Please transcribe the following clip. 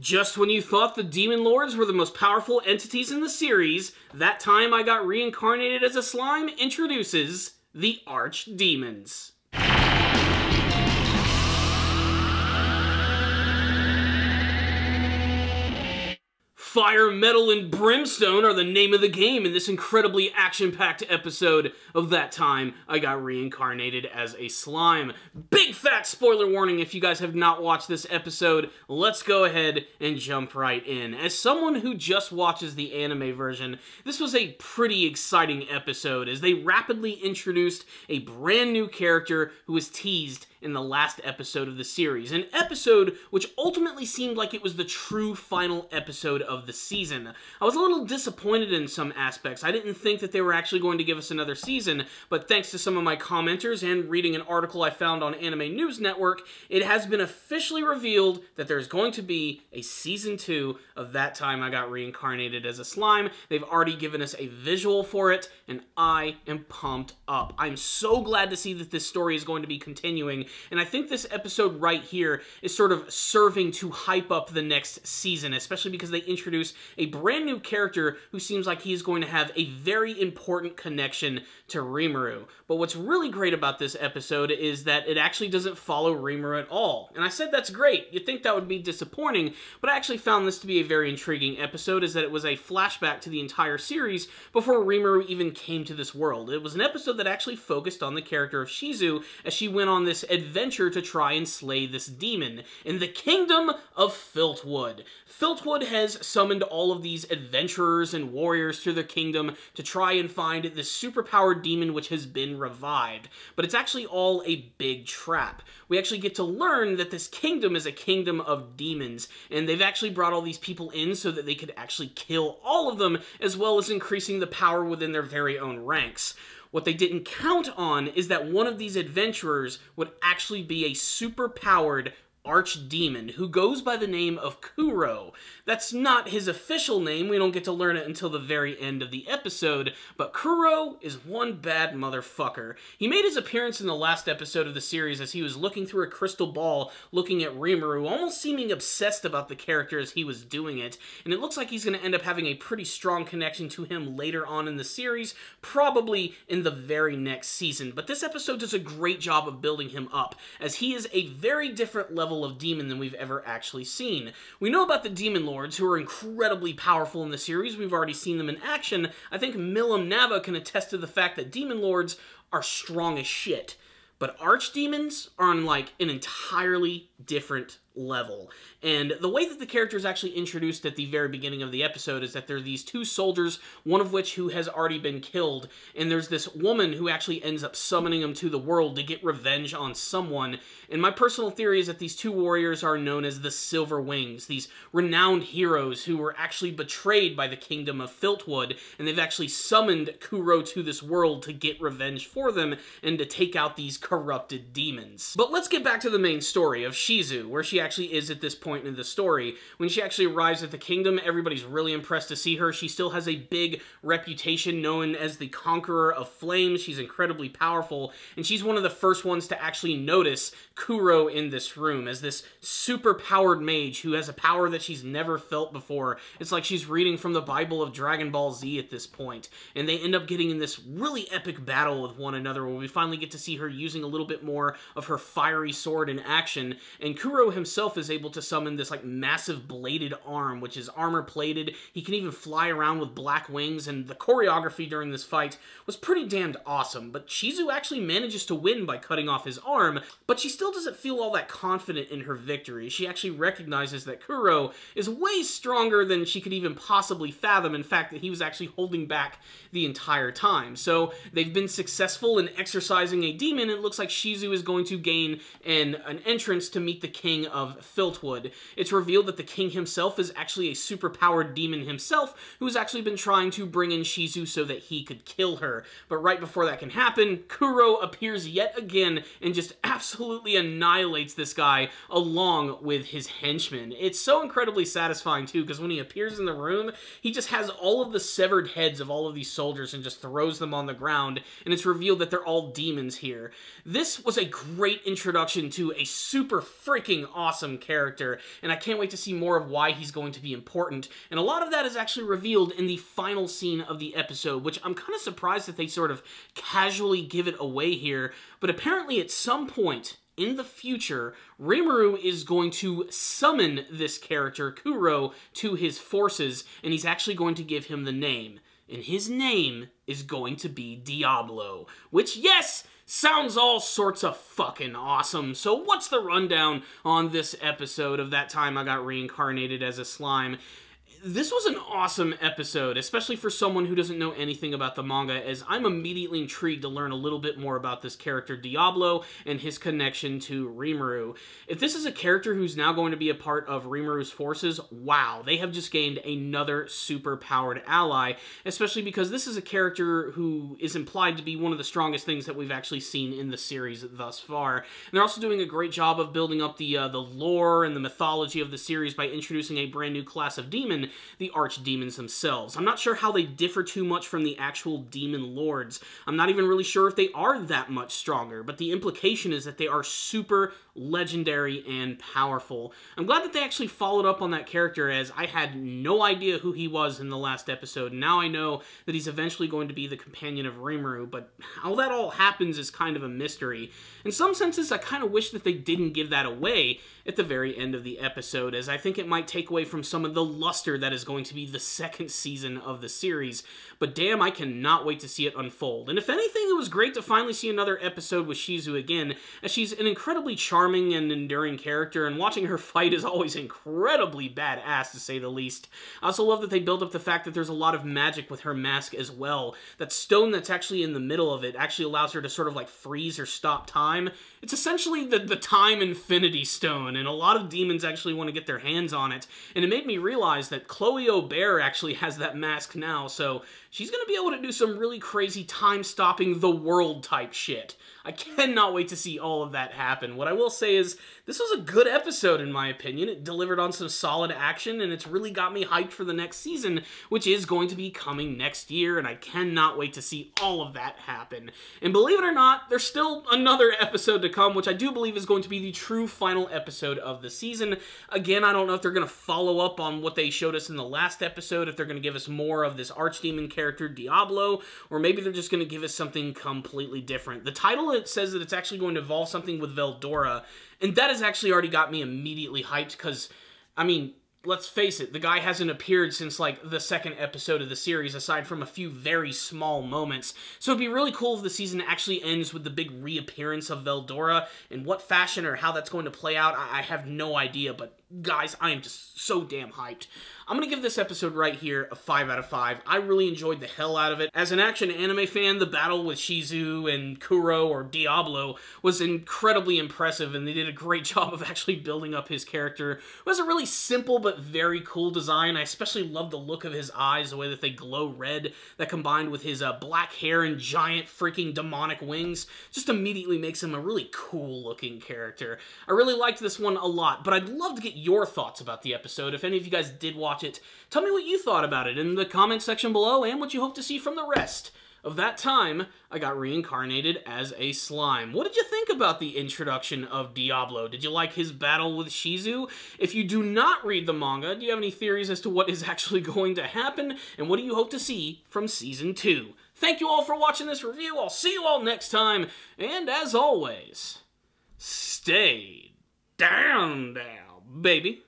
Just when you thought the Demon Lords were the most powerful entities in the series, That Time I Got Reincarnated as a Slime introduces the Archdemons. Fire, metal, and brimstone are the name of the game in this incredibly action-packed episode of That Time I Got Reincarnated as a Slime. Big fat spoiler warning if you guys have not watched this episode. Let's go ahead and jump right in. As someone who just watches the anime version, this was a pretty exciting episode as they rapidly introduced a brand new character who was teased in the last episode of the series. An episode which ultimately seemed like it was the true final episode of the season. I was a little disappointed in some aspects. I didn't think that they were actually going to give us another season, but thanks to some of my commenters and reading an article I found on Anime News Network, it has been officially revealed that there's going to be a Season 2 of That Time I Got Reincarnated as a Slime. They've already given us a visual for it, and I am pumped up. I'm so glad to see that this story is going to be continuing, and I think this episode right here is sort of serving to hype up the next season, especially because they introduce a brand new character who seems like he's going to have a very important connection to Rimuru. But what's really great about this episode is that it actually doesn't follow Rimuru at all. And I said that's great. You'd think that would be disappointing, but I actually found this to be a very intriguing episode, as that it was a flashback to the entire series before Rimuru even came to this world. It was an episode that actually focused on the character of Shizu as she went on this adventure to try and slay this demon in the kingdom of Filtwood. Filtwood has summoned all of these adventurers and warriors to their kingdom to try and find this superpowered demon which has been revived. But it's actually all a big trap. We actually get to learn that this kingdom is a kingdom of demons, and they've actually brought all these people in so that they could actually kill all of them, as well as increasing the power within their very own ranks. What they didn't count on is that one of these adventurers would actually be a super-powered archdemon who goes by the name of Kuro. That's not his official name, we don't get to learn it until the very end of the episode, but Kuro is one bad motherfucker. He made his appearance in the last episode of the series as he was looking through a crystal ball, looking at Rimuru, almost seeming obsessed about the character as he was doing it, and it looks like he's going to end up having a pretty strong connection to him later on in the series, probably in the very next season. But this episode does a great job of building him up, as he is a very different level of demon than we've ever actually seen. We know about the Demon Lords, who are incredibly powerful in the series. We've already seen them in action. I think Milim Nava can attest to the fact that Demon Lords are strong as shit. But Archdemons are on, like, an entirely different level. And the way that the character is actually introduced at the very beginning of the episode is that there are these two soldiers, one of which who has already been killed, and there's this woman who actually ends up summoning them to the world to get revenge on someone. And my personal theory is that these two warriors are known as the Silver Wings, these renowned heroes who were actually betrayed by the kingdom of Filtwood, and they've actually summoned Kuro to this world to get revenge for them and to take out these corrupted demons. But let's get back to the main story of Shizu, where she actually is at this point in the story. When she actually arrives at the kingdom, everybody's really impressed to see her. She still has a big reputation, known as the Conqueror of Flames. She's incredibly powerful, and she's one of the first ones to actually notice Kuro in this room as this super-powered mage who has a power that she's never felt before. It's like she's reading from the Bible of Dragon Ball Z at this point, and they end up getting in this really epic battle with one another where we finally get to see her using a little bit more of her fiery sword in action, and Kuro himself is able to summon this like massive bladed arm, which is armor plated. He can even fly around with black wings, and the choreography during this fight was pretty damned awesome. But Shizu actually manages to win by cutting off his arm, but she still doesn't feel all that confident in her victory. She actually recognizes that Kuro is way stronger than she could even possibly fathom. In fact, that he was actually holding back the entire time. So they've been successful in exorcising a demon. It looks like Shizu is going to gain an entrance to meet the king of Filtwood. It's revealed that the king himself is actually a super-powered demon himself, who has actually been trying to bring in Shizu so that he could kill her. But right before that can happen, Kuro appears yet again and just absolutely annihilates this guy along with his henchmen. It's so incredibly satisfying too, because when he appears in the room, he just has all of the severed heads of all of these soldiers and just throws them on the ground, and it's revealed that they're all demons here. This was a great introduction to a super freaking awesome awesome character, and I can't wait to see more of why he's going to be important, and a lot of that is actually revealed in the final scene of the episode, which I'm kind of surprised that they sort of casually give it away here, but apparently at some point in the future, Rimuru is going to summon this character, Kuro, to his forces, and he's actually going to give him the name. And his name is going to be Diablo, which, yes, sounds all sorts of fucking awesome. So what's the rundown on this episode of That Time I Got Reincarnated as a Slime? This was an awesome episode, especially for someone who doesn't know anything about the manga, as I'm immediately intrigued to learn a little bit more about this character Diablo and his connection to Rimuru. If this is a character who's now going to be a part of Rimuru's forces, wow, they have just gained another super-powered ally, especially because this is a character who is implied to be one of the strongest things that we've actually seen in the series thus far. And they're also doing a great job of building up the lore and the mythology of the series by introducing a brand new class of demon, the archdemons themselves. I'm not sure how they differ too much from the actual demon lords. I'm not even really sure if they are that much stronger, but the implication is that they are super legendary and powerful. I'm glad that they actually followed up on that character, as I had no idea who he was in the last episode. Now I know that he's eventually going to be the companion of Rimuru, but how that all happens is kind of a mystery. In some senses, I kind of wish that they didn't give that away at the very end of the episode, as I think it might take away from some of the luster that is going to be the second season of the series. But damn, I cannot wait to see it unfold. And if anything, it was great to finally see another episode with Shizu again, as she's an incredibly charming and enduring character, and watching her fight is always incredibly badass, to say the least. I also love that they build up the fact that there's a lot of magic with her mask as well. That stone that's actually in the middle of it actually allows her to sort of like freeze or stop time. It's essentially the time infinity stone, and a lot of demons actually want to get their hands on it. And it made me realize that Chloe O'Bear actually has that mask now, so she's going to be able to do some really crazy time-stopping the world type shit. I cannot wait to see all of that happen. What I will say is, this was a good episode in my opinion. It delivered on some solid action, and it's really got me hyped for the next season, which is going to be coming next year, and I cannot wait to see all of that happen. And believe it or not, there's still another episode to come, which I do believe is going to be the true final episode of the season. Again, I don't know if they're going to follow up on what they showed us in the last episode, if they're going to give us more of this archdemon character, Diablo, or maybe they're just going to give us something completely different. The title, it says that it's actually going to involve something with Veldora, and that has actually already got me immediately hyped, because, I mean, let's face it, the guy hasn't appeared since, like, the second episode of the series, aside from a few very small moments. So it'd be really cool if the season actually ends with the big reappearance of Veldora. In what fashion or how that's going to play out, I have no idea, but guys, I am just so damn hyped. I'm going to give this episode right here a 5 out of 5. I really enjoyed the hell out of it. As an action anime fan, the battle with Shizu and Kuro, or Diablo, was incredibly impressive, and they did a great job of actually building up his character. It was a really simple but very cool design. I especially love the look of his eyes, the way that they glow red, that combined with his black hair and giant freaking demonic wings, just immediately makes him a really cool looking character. I really liked this one a lot, but I'd love to get your thoughts about the episode. If any of you guys did watch it, tell me what you thought about it in the comment section below, and what you hope to see from the rest of That Time I Got Reincarnated as a Slime. What did you think about the introduction of Diablo? Did you like his battle with Shizu? If you do not read the manga, do you have any theories as to what is actually going to happen, and what do you hope to see from Season 2? Thank you all for watching this review. I'll see you all next time, and as always, stay down, baby.